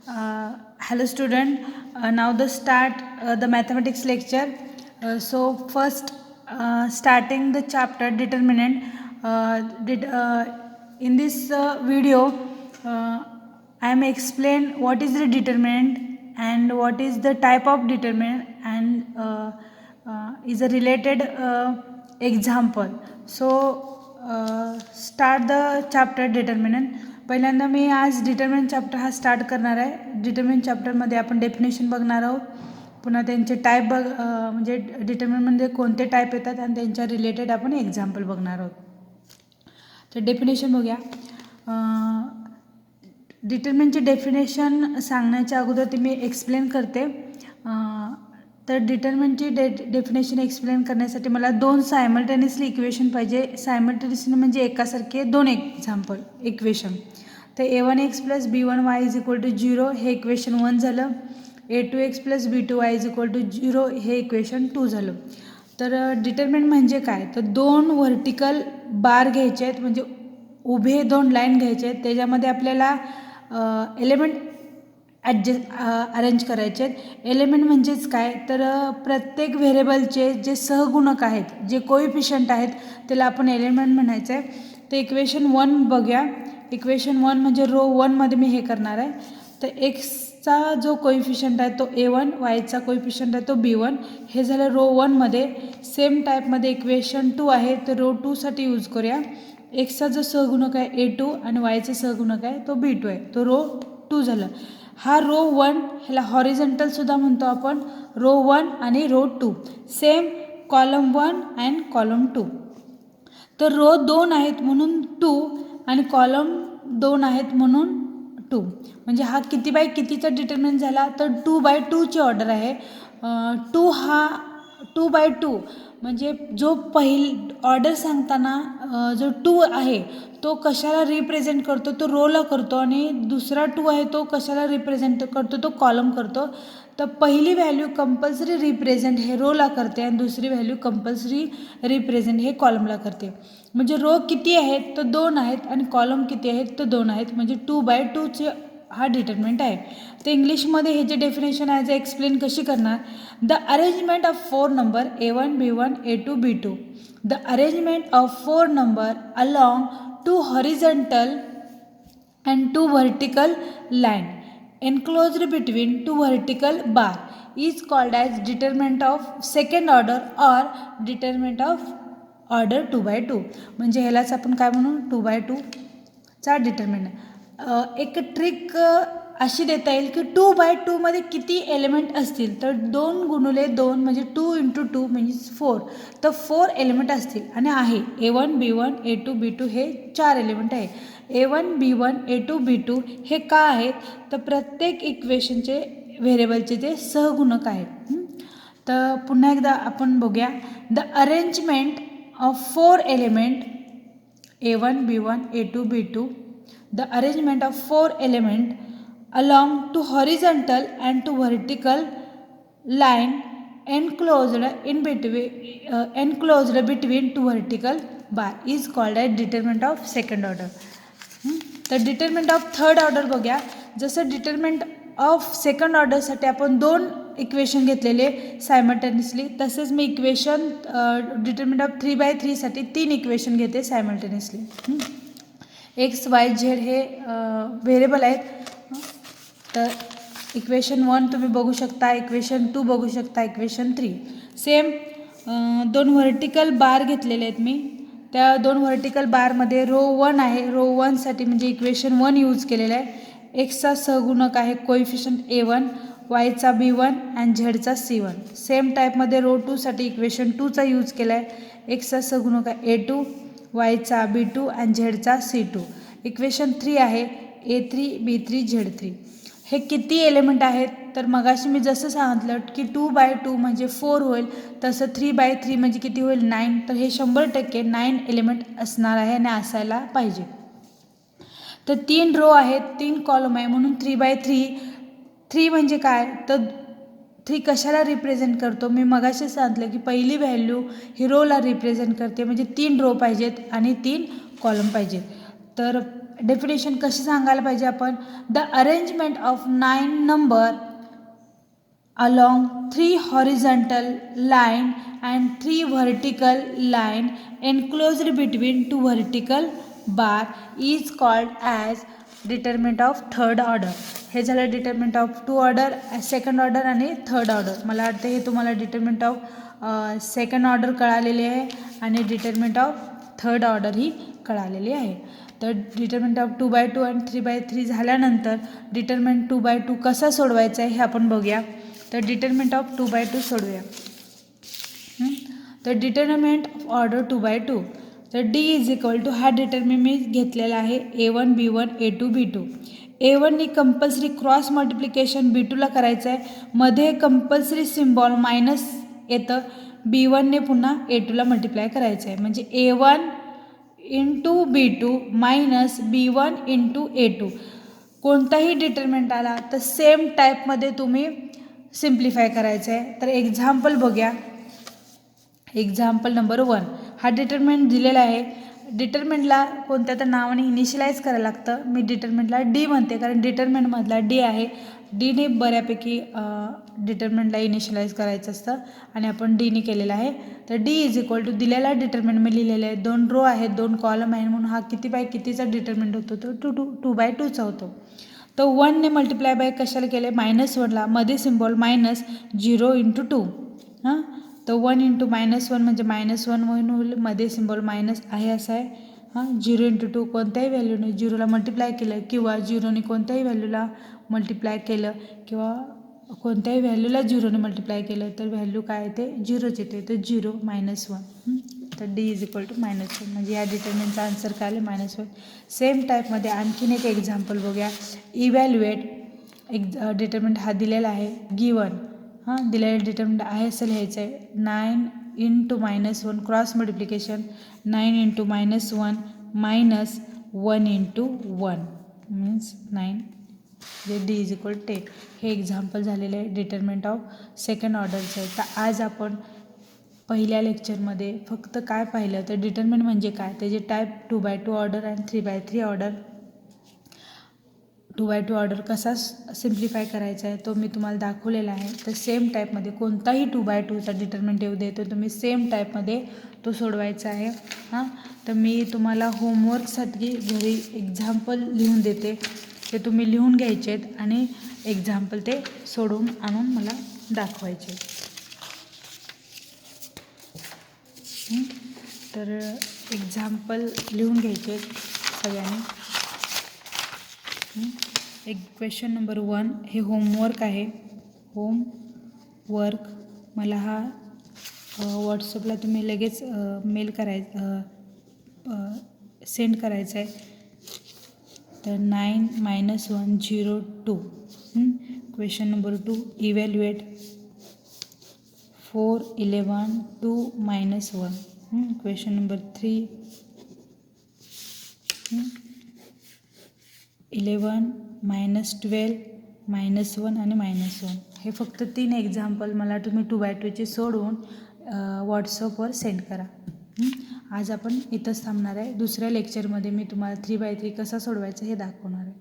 Hello student, now the start the mathematics lecture. So first starting the chapter determinant. In this video I am explain what is the determinant and what is the type of determinant and is a related example. So start the chapter determinant. पहिल्यांदा मी आज determinant chapter हा start करणार आहे. Determinant चॅप्टरमध्ये आपण definition बघणार आहोत, पुन्हा त्यांचे टाईप म्हणजे डिटर्मिनंटमध्ये कोणते टाईप येतात आणि त्यांच्या रिलेटेड आपण एक्झाम्पल बघणार आहोत. तर डेफिनेशन बघूया. डिटर्मिनंटची डेफिनेशन सांगण्याच्या अगोदर ती मी एक्सप्लेन करते. तर डिटर्मिनंटची डेफिनेशन एक्सप्लेन करण्यासाठी मला दोन सायमल्टेनियसली इक्वेशन पाहिजे. सायमल्टेनियसली म्हणजे एकासारखे दोन एक्झाम्पल इक्वेशन. तर a1x + b1y = 0 हे इक्वेशन 1 झालं. a2x + b2y = 0 हे इक्वेशन 2 झालं. तर डिटर्मिनंट म्हणजे काय, तर दोन व्हर्टिकल बार घ्यायचे आहेत, म्हणजे उभे दोन लाईन घ्यायचे आहेत, त्याच्यामध्ये आपल्याला एलिमेंट अरेंज करायचे आहेत. एलिमेंट म्हणजेच काय, तर प्रत्येक व्हेरिएबलचे जे सहगुणक आहेत, जे कोइफिशियंट आहेत, त्याला आपण एलिमेंट म्हणायचं आहे. तर इक्वेशन 1 बघूया. इक्वेशन 1 म्हणजे रो 1मध्ये मी हे करणार आहे. तर एक्सचा जो कोइफिशियंट आहे तो a1, वायचा कोइफिशियंट आहे तो b1. हे झालं रो 1मध्ये. सेम टाईपमध्ये इक्वेशन 2 आहे, तर रो 2साठी यूज करूया. एक्सचा जो सहगुणक आहे a2 आणि वायचा सहगुणक आहे तो b2 आहे, तो रो 2 झालं. हा रो 1 ह्याला हॉरिझॉन्टल सुद्धा म्हणतो आपण. रो 1 आणि row 2 same, column 1 and column 2. तर रो 2 आहेत म्हणून 2 आणि कॉलम 2 आहेत म्हणून 2. म्हणजे हा किती बाय कितीचा डिटर्मिनंट झाला, तर 2/2 ची ऑर्डर आहे. 2 हा 2/2 म्हणजे जो ऑर्डर सांगताना जो 2 आहे तो कशाला रिप्रेझेंट करतो, तो रोला करतो, आणि दुसरा 2 आहे तो कशाला रिप्रेझेंट करतो, तो कॉलम करतो. तर पहिली व्हॅल्यू कंपल्सरी रिप्रेझेंट हे रोला करते आणि दुसरी व्हॅल्यू कंपल्सरी रिप्रेझेंट हे कॉलमला करते. म्हणजे रो किती आहेत तर 2 आहेत आणि कॉलम किती आहेत तर 2 आहेत, म्हणजे 2/2 चे हा डिटर्मिनंट आहे. तर इंग्लिशमध्ये हे जे डेफिनेशन आहे जे एक्सप्लेन कशी करणार. The arrangement of 4 number a1, b1, a2, b2. The arrangement of 4 number along 2 horizontal and 2 vertical line enclosed between 2 vertical bar is called as determinant of second order or determinant of order 2/2. म्हणजे ह्यालाच आपण काय म्हणू, 2/2 चा determinant. एक trick अशी देता येईल की 2/2 मध्ये किती एलिमेंट असतील, तर 2 × 2 म्हणजे 2 × 2 म्हणजे 4. तर 4 एलिमेंट असतील आणि आहे a1, b1, a2, b2 हे 4 एलिमेंट आहे. a1, b1, a2, b2 हे का आहेत, तर प्रत्येक इक्वेशनचे व्हेरिएबलचे जे सहगुणक आहेत. तर पुन्हा एकदा आपण बघूया. The arrangement of 4 element a1, b1, a2, b2. The arrangement of 4 elements along 2 horizontal and 2 vertical line enclosed between 2 vertical bar is called as determinant of second order. तर डिटर्मिनंट ऑफ थर्ड ऑर्डर बघूया. जसं determinant of second ऑर्डरसाठी आपण 2 equation घेतलेले simultaneously, तसेच मी equation determinant of 3/3 साठी 3 equation घेते simultaneously. X, Y, Z हे व्हेरिएबल आहेत. तर इक्वेशन 1 तुम्ही बघू शकता, इक्वेशन 2 बघू शकता, इक्वेशन 3 सेम. 2 व्हर्टिकल बार घेतलेले आहेत मी. त्या 2 व्हर्टिकल बारमध्ये रो 1 आहे, रो 1साठी म्हणजे इक्वेशन 1 यूज केलेलं आहे. एक्सचा सहगुणक आहे कोइफिशियंट a1, वायचा b1 आणि झेडचा c1. सेम टाईपमध्ये रो 2साठी इक्वेशन 2चा यूज केला आहे. एक्सचा सहगुणक आहे a2, वायचा b2 आणि झेडचा c2. इक्वेशन 3 आहे a3, b3, z3. हे किती एलिमेंट आहेत, तर मगाशी मी जसं सांगितलं की 2/2 म्हणजे 4 होईल, तसं 3/3 म्हणजे किती होईल 9. तर हे 100% 9 एलिमेंट असणार आहे आणि असायला पाहिजे. तर 3 रो आहेत, 3 कॉलम आहे, म्हणून 3/3. 3 म्हणजे काय, तर 3 कशाला रिप्रेझेंट करतो, मी मगाशी सांगितलं की पहिली व्हॅल्यू ही रोला रिप्रेझेंट करते, म्हणजे 3 रो पाहिजेत आणि 3 कॉलम पाहिजेत. तर डेफिनेशन कशी सांगायला पाहिजे आपण, the arrangement of 9 number along 3 horizontal line and 3 vertical line enclosed between 2 vertical bar is called as determinant of third order. हे झालं determinant of 2 order, second order आणि थर्ड ऑर्डर. मला वाटतं हे तुम्हाला डिटर्मिनंट ऑफ सेकंड ऑर्डर कळालेले आहे आणि determinant of third order ही कळालेली आहे. तर डिटर्मिनंट ऑफ 2/2 आणि 3/3 झाल्यानंतर डिटर्मिनंट 2/2 कसा सोडवायचा आहे हे आपण बघूया. तर डिटर्मिनंट ऑफ 2/2 सोडूया. तर डिटर्मिनंट ऑफ ऑर्डर 2/2, तर डी इज इक्वल टू, हा डिटर्मिनंट मी घेतलेला आहे A1 B1 A2 B2. A1नी कंपल्सरी क्रॉस मल्टिप्लिकेशन B2ला करायचं आहे, मध्ये कंपल्सरी सिम्बॉल मायनस येतं. B1ने पुन्हा A2ला मल्टिप्लाय करायचं आहे, म्हणजे A1 into B2 minus B1 into A2. कोणताही डिटर्मिनंट आला तर सेम टाईपमध्ये तुम्ही सिम्प्लिफाय करायचं आहे. तर एक्झाम्पल बघूया. एक्झाम्पल नंबर 1, हा डिटर्मिनंट दिलेला आहे. डिटर्मिनंटला कोणत्या तर नावाने इनिशियलाइज करायला लागतं. मी डिटर्मिनंटला डी म्हणते कारण डिटर्मिनंटमधला डी आहे. डीने बऱ्यापैकी डिटर्मिनंटला इनिशियलाइज करायचं असतं आणि आपण डीने केलेलं आहे. तर डी इज इक्वल टू, दिलेला डिटर्मिनंट मी लिहिलेलं आहे, 2 रो आहेत 2 कॉलम आहे, म्हणून हा किती बाय कितीचा डिटर्मिनंट होतो, तो 2/2चा होतो. तर 1ने मल्टिप्लाय बाय कशाला केले, -1ला, मध्ये सिम्बॉल मायनस 0 इंटू 2. हां, तर 1 इंटू -1 म्हणजे -1 म्हणून मध्ये सिम्बॉल मायनस आहे असं आहे. हां, 0 इंटू 2 कोणत्याही व्हॅल्यूने 0ला मल्टिप्लाय केलं किंवा 0ने कोणत्याही व्हॅल्यूला मल्टिप्लाय केलं किंवा कोणत्याही व्हॅल्यूला 0ने मल्टिप्लाय केलं तर व्हॅल्यू काय येते, 0च येते. तर 0 -1. तर डी इज इक्वल टू -1, म्हणजे या डिटर्मिनंटचा आन्सर काय आले, -1. सेम टाईपमध्ये आणखीन एक एक्झाम्पल बघूया. इव्हॅल्युएट डिटर्मिनंट हा दिलेला आहे, गिवन. हां, दिलेला डिटर्मिनंट आहे असं लिहायचं आहे. 9 into -1 cross multiplication 9 into -1 minus 1 into 1 means 9, जे डी इज इक्वल 10. हे एक्झाम्पल झालेलं आहे डिटर्मिनंट ऑफ सेकंड ऑर्डरचं आहे. तर आज आपण पहिल्या लेक्चरमध्ये फक्त काय पाहिलं तर डिटर्मिनंट म्हणजे काय, त्याचे टाईप 2/2 ऑर्डर आणि 3/3 ऑर्डर. 2/2 ऑर्डर कसा सिम्प्लिफाय करायचा आहे तो मी तुम्हाला दाखवलेला आहे. तर सेम टाईपमध्ये कोणताही 2/2चा डिटर्मिनंट येऊ दे तर तुम्ही सेम टाईपमध्ये तो सोडवायचा आहे. हां, तर मी तुम्हाला होमवर्कसाठी घरी एक्झाम्पल लिहून देते, ते तुम्ही लिहून घ्यायचे आहेत आणि एक्झाम्पल ते सोडवून आणून मला दाखवायचे. तर एक्झाम्पल लिहून घ्यायचे सगळ्यांनी. क्वेश्चन नंबर 1 हे होमवर्क आहे. होमवर्क मला हा व्हॉट्सअपला तुम्ही लगेच मेल सेंड करायचं आहे. तर 9 -1 0 2. Question number 2, evaluate 4 11 2 -1. Question number 3, 11 -12 -1 आणि -1. हे फक्त 3 एक्झाम्पल मला तुम्ही 2/2चे सोडवून व्हॉट्सअपवर सेंड करा. आज आपण इथंच थांबणार आहे. दुसऱ्या लेक्चरमध्ये मी तुम्हाला 3/3 कसा सोडवायचा हे दाखवणार आहे.